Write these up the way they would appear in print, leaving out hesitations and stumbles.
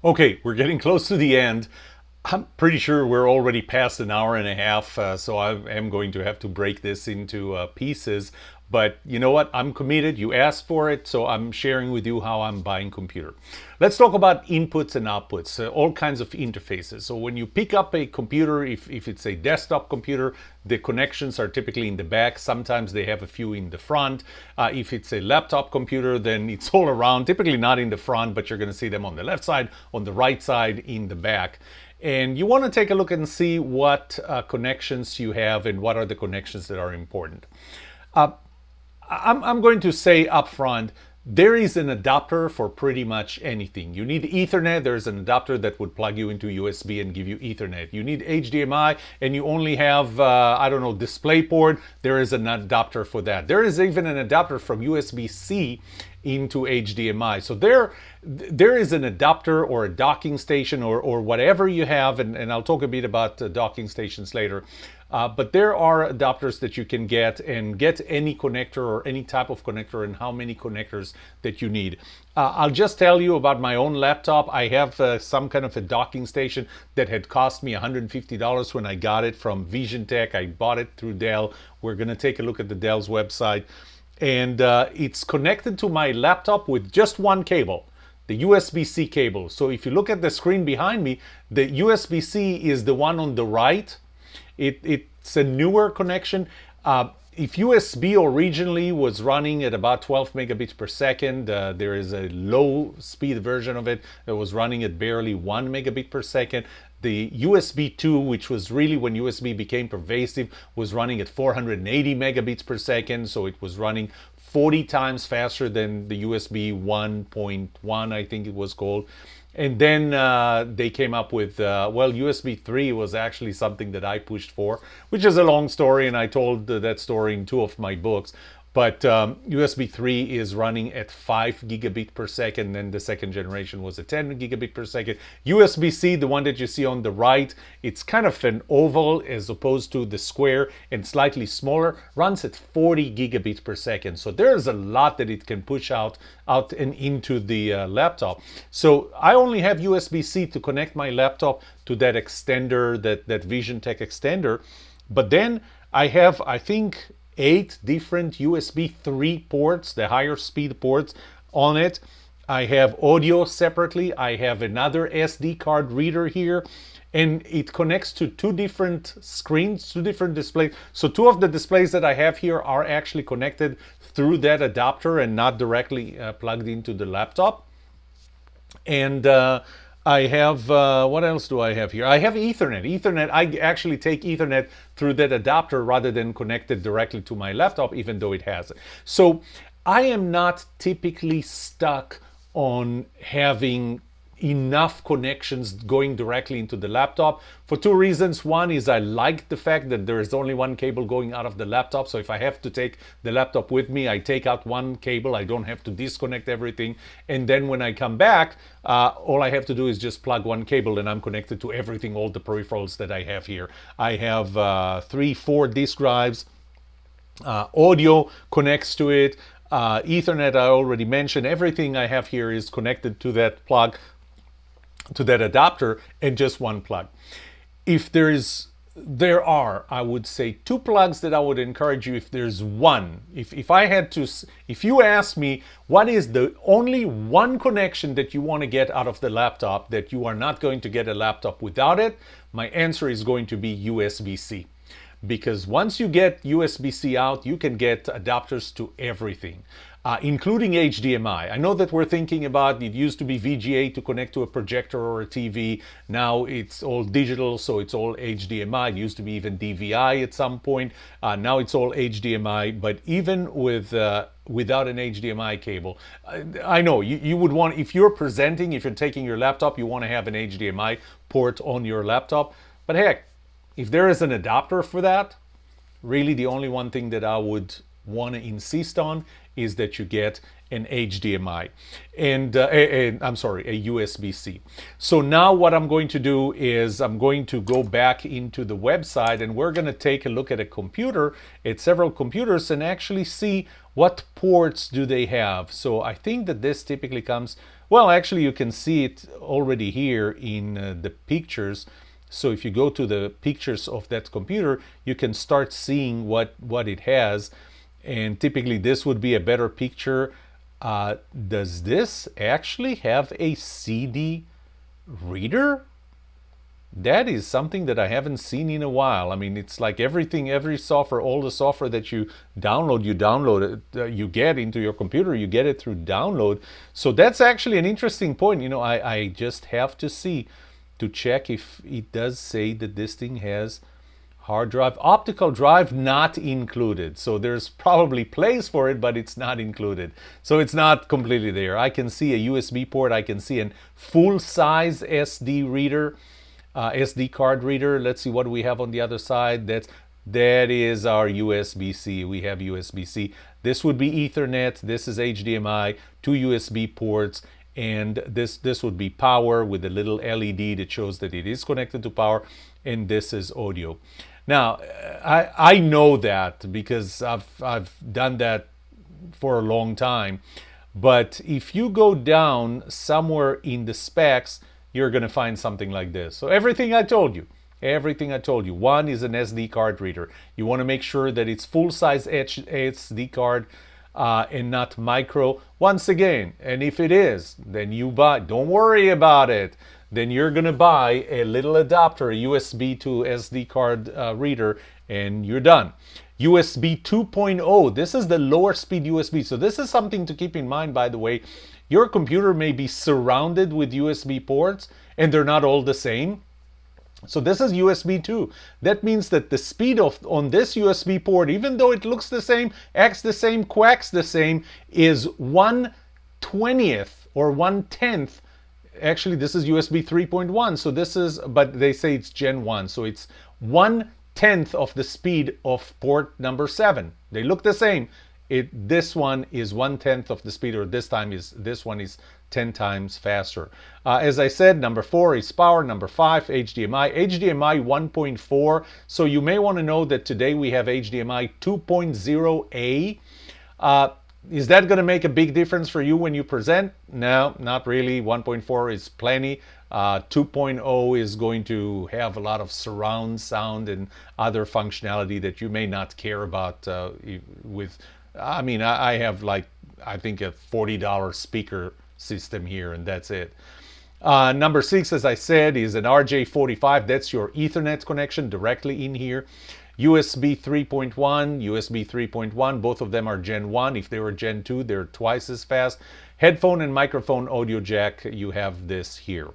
Okay, we're getting close to the end. I'm pretty sure we're already past an hour and a half, so I am going to have to break this into pieces. But you know what? I'm committed. You asked for it, so I'm sharing with you how I'm buying computer. Let's talk about inputs and outputs, all kinds of interfaces. So when you pick up a computer, if it's a desktop computer, the connections are typically in the back. Sometimes they have a few in the front. If it's a laptop computer, then it's all around, typically not in the front, but you're going to see them on the left side, on the right side, in the back. And you want to take a look and see what connections you have and what are the connections that are important. I'm going to say up front, there is an adapter for pretty much anything. You need Ethernet, there's an adapter that would plug you into USB and give you Ethernet. You need HDMI and you only have, I don't know, DisplayPort, there is an adapter for that. There is even an adapter from USB-C into HDMI. So there is an adapter or a docking station or whatever you have, and I'll talk a bit about docking stations later. But there are adapters that you can get and get any connector or any type of connector and how many connectors that you need. I'll just tell you about my own laptop. I have some kind of a docking station that had cost me $150 when I got it from Vision Tech. I bought it through Dell. We're going to take a look at the Dell's website. And it's connected to my laptop with just one cable, the USB-C cable. So if you look at the screen behind me, the USB-C is the one on the right. It's a newer connection. If USB originally was running at about 12 megabits per second, there is a low speed version of it that was running at barely 1 megabit per second. The USB 2, which was really when USB became pervasive, was running at 480 megabits per second. So it was running 40 times faster than the USB 1.1, I think it was called. And then they came up with, well, USB 3 was actually something that I pushed for, which is a long story, and I told that story in 2 of my books. But USB 3 is running at 5 gigabit per second, and the second generation was at 10 gigabit per second. USB-C, the one that you see on the right, it's kind of an oval as opposed to the square and slightly smaller, runs at 40 gigabit per second. So there's a lot that it can push out and into the laptop. So I only have USB-C to connect my laptop to that extender, that Vision Tech extender. But then I have, I think, 8 different USB 3 ports, the higher speed ports on it. I have audio separately. I have another SD card reader here, and it connects to 2 different screens, 2 different displays. So 2 of the displays that I have here are actually connected through that adapter and not directly plugged into the laptop. And I have, what else do I have here? I have Ethernet. Ethernet, I actually take Ethernet through that adapter rather than connect it directly to my laptop, even though it has it. So I am not typically stuck on having enough connections going directly into the laptop for 2 reasons. One is I like the fact that there is only one cable going out of the laptop. So if I have to take the laptop with me, I take out one cable. I don't have to disconnect everything. And then when I come back, all I have to do is just plug one cable and I'm connected to everything, all the peripherals that I have here. I have 3, 4 disk drives. Audio connects to it. Ethernet, I already mentioned. Everything I have here is connected to that plug, to that adapter, and just one plug. If there are, I would say, 2 plugs that I would encourage you. If there's one, if you ask me what is the only one connection that you want to get out of the laptop, that you are not going to get a laptop without it, my answer is going to be USB-C. Because once you get USB-C out, you can get adapters to everything, including HDMI. I know that we're thinking about, it used to be VGA to connect to a projector or a TV. Now it's all digital, so it's all HDMI. It used to be even DVI at some point. Now it's all HDMI, but even without an HDMI cable, I know you would want, if you're presenting, if you're taking your laptop, you want to have an HDMI port on your laptop. But heck, if there is an adapter for that, really the only one thing that I would want to insist on is that you get an HDMI and I'm sorry, a USB-C. So now what I'm going to do is I'm going to go back into the website and we're going to take a look at a computer, at several computers, and actually see what ports do they have? So I think that this typically comes, well, actually you can see it already here in the pictures. So if you go to the pictures of that computer, you can start seeing what it has. And typically this would be a better picture. Does this actually have a CD reader? That is something that I haven't seen in a while. I mean, it's like everything, every software, all the software that you download it, you get into your computer, you get it through download. So that's actually an interesting point. You know, I just have to see, to check if it does say that this thing has hard drive. Optical drive not included. So there's probably place for it, but it's not included. So it's not completely there. I can see a USB port. I can see a full-size SD reader. SD card reader. Let's see what we have on the other side. That is our USB-C. We have USB-C. This would be Ethernet. This is HDMI, 2 USB ports, and this would be power with a little LED that shows that it is connected to power, and this is audio. Now, I know that because I've done that for a long time, but if you go down somewhere in the specs, you're going to find something like this. So everything I told you. One is an SD card reader. You want to make sure that it's full-size SD card and not micro. Once again, and if it is, then you buy, don't worry about it. Then you're going to buy a little adapter, a USB to SD card reader, and you're done. USB 2.0, this is the lower speed USB. So this is something to keep in mind, by the way. Your computer may be surrounded with USB ports and they're not all the same. So this is USB 2. That means that the speed on this USB port, even though it looks the same, acts the same, quacks the same, is 1/20th or 1/10. Actually, this is USB 3.1. So this is, but they say it's Gen 1. So it's 1/10th of the speed of port number 7. They look the same. This one is 1/10th of the speed, or this one is 10 times faster. As I said, number 4 is power. Number 5, HDMI. HDMI 1.4. So you may want to know that today we have HDMI 2.0A. Is that going to make a big difference for you when you present? No, not really. 1.4 is plenty. 2.0 is going to have a lot of surround sound and other functionality that you may not care about with. I mean, I have like, I think a $40 speaker system here, and that's it. Number 6, as I said, is an RJ45. That's your Ethernet connection directly in here. USB 3.1, USB 3.1, both of them are Gen 1. If they were Gen 2, they're twice as fast. Headphone and microphone audio jack, you have this here.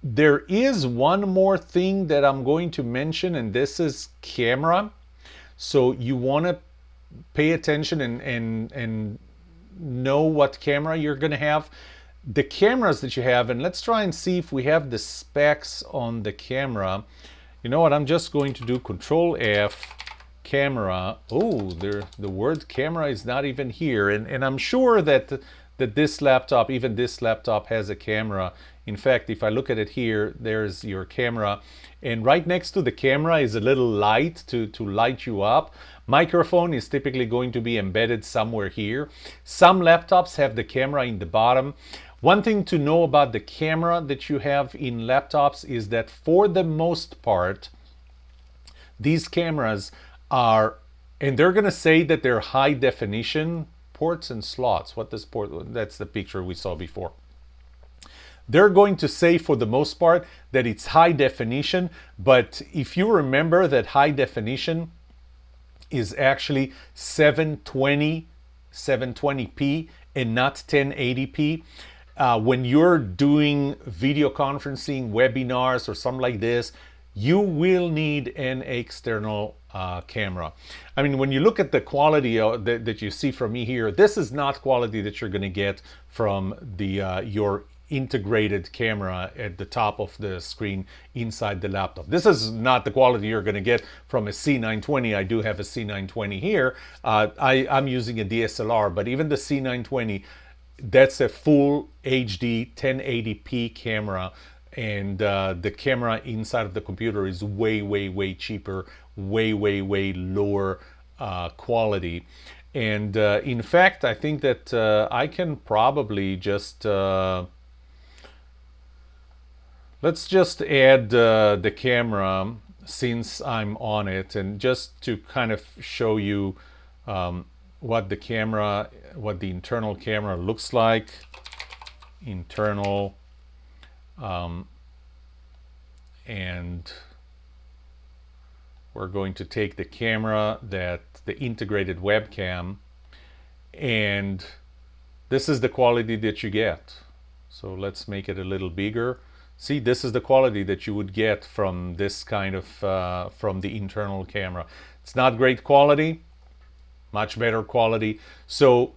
There is one more thing that I'm going to mention, and this is camera. So you want to pay attention and know what camera you're going to have. The cameras that you have, and let's try and see if we have the specs on the camera. You know what, I'm just going to do Control F, camera. Oh, the word camera is not even here. And I'm sure that this laptop, even this laptop, has a camera. In fact, if I look at it here, there's your camera. And right next to the camera is a little light to light you up. Microphone is typically going to be embedded somewhere here. Some laptops have the camera in the bottom. One thing to know about the camera that you have in laptops is that for the most part, these cameras are, and they're going to say that they're high definition ports and slots. What this port, that's the picture we saw before. They're going to say for the most part that it's high definition, but if you remember that high definition is actually 720p and not 1080p. When you're doing video conferencing, webinars, or something like this, you will need an external camera. I mean, when you look at the quality that you see from me here, this is not quality that you're going to get from your integrated camera at the top of the screen inside the laptop. This is not the quality you're going to get from a C920. I do have a C920 here. I'm using a DSLR, but even the C920, that's a full HD 1080p camera, and the camera inside of the computer is way cheaper, way lower quality. And in fact, I think that I can probably just let's just add the camera since I'm on it, and just to kind of show you what the internal camera looks like. Internal, and we're going to take the camera, the integrated webcam, and this is the quality that you get. So let's make it a little bigger. See, this is the quality that you would get from this kind of from the internal camera. It's not great quality, much better quality. So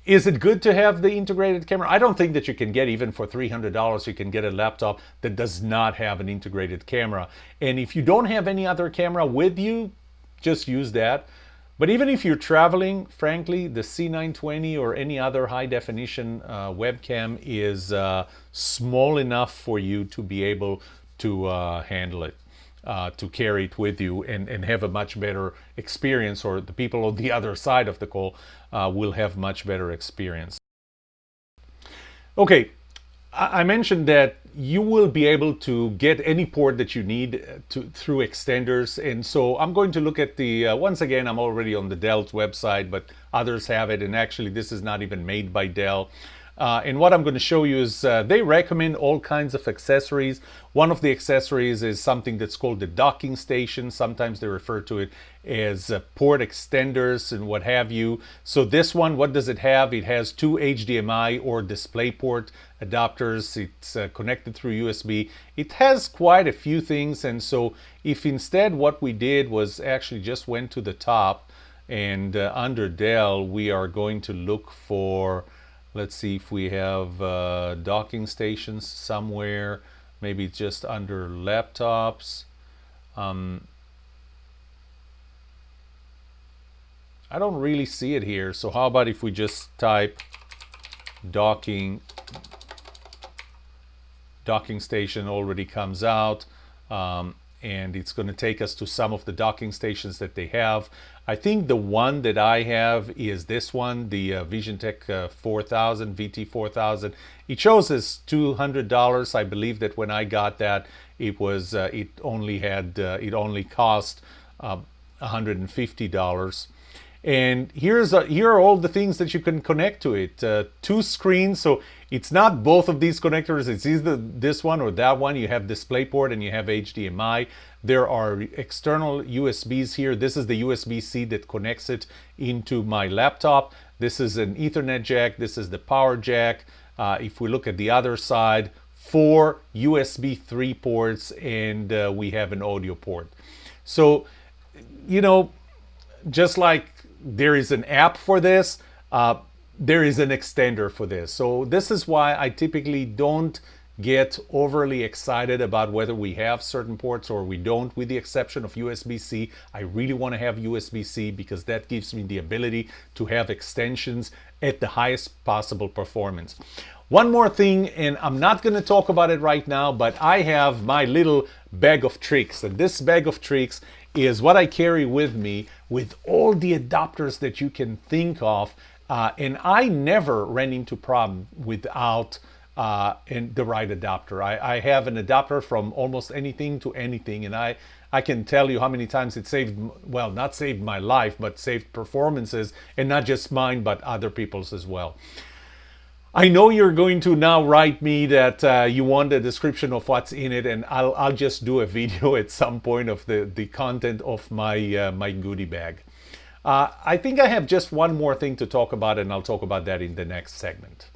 is it good to have the integrated camera? I don't think that you can get, even for $300, you can get a laptop that does not have an integrated camera. And if you don't have any other camera with you, just use that. But even if you're traveling, frankly, the C920 or any other high definition webcam is small enough for you to be able to handle it. To carry it with you and have a much better experience, or the people on the other side of the call will have much better experience. Okay, I mentioned that you will be able to get any port that you need through extenders, and so I'm going to look at the, once again, I'm already on the Dell's website, but others have it, and actually this is not even made by Dell. And what I'm going to show you is they recommend all kinds of accessories. One of the accessories is something that's called the docking station. Sometimes they refer to it as port extenders and what have you. So this one, what does it have? It has two HDMI or DisplayPort adapters. It's connected through USB. It has quite a few things. And so if instead what we did was actually just went to the top, and under Dell, we are going to look for, let's see if we have docking stations somewhere. Maybe it's just under laptops. I don't really see it here. So how about if we just type docking station, already comes out. And it's going to take us to some of the docking stations that they have. I think the one that I have is this one, the VisionTech 4000, VT4000. It shows as $200. I believe that when I got that, it was it only cost $150. And here are all the things that you can connect to it. Two screens, so it's not both of these connectors. It's either this one or that one. You have DisplayPort and you have HDMI. There are external USBs here. This is the USB-C that connects it into my laptop. This is an Ethernet jack. This is the power jack. If we look at the other side, 4 USB 3 ports, and we have an audio port. So, you know, just like there is an app for this, there is an extender for this. So this is why I typically don't get overly excited about whether we have certain ports or we don't, with the exception of USB-C. I really want to have USB-C because that gives me the ability to have extensions at the highest possible performance. One more thing, and I'm not going to talk about it right now, but I have my little bag of tricks, and this bag of tricks is what I carry with me with all the adapters that you can think of, and I never ran into problem without the right adapter. I have an adapter from almost anything to anything, and I can tell you how many times it saved, well, not saved my life, but saved performances, and not just mine, but other people's as well. I know you're going to now write me that you want a description of what's in it, and I'll just do a video at some point of the content of my my goodie bag. I think I have just one more thing to talk about, and I'll talk about that in the next segment.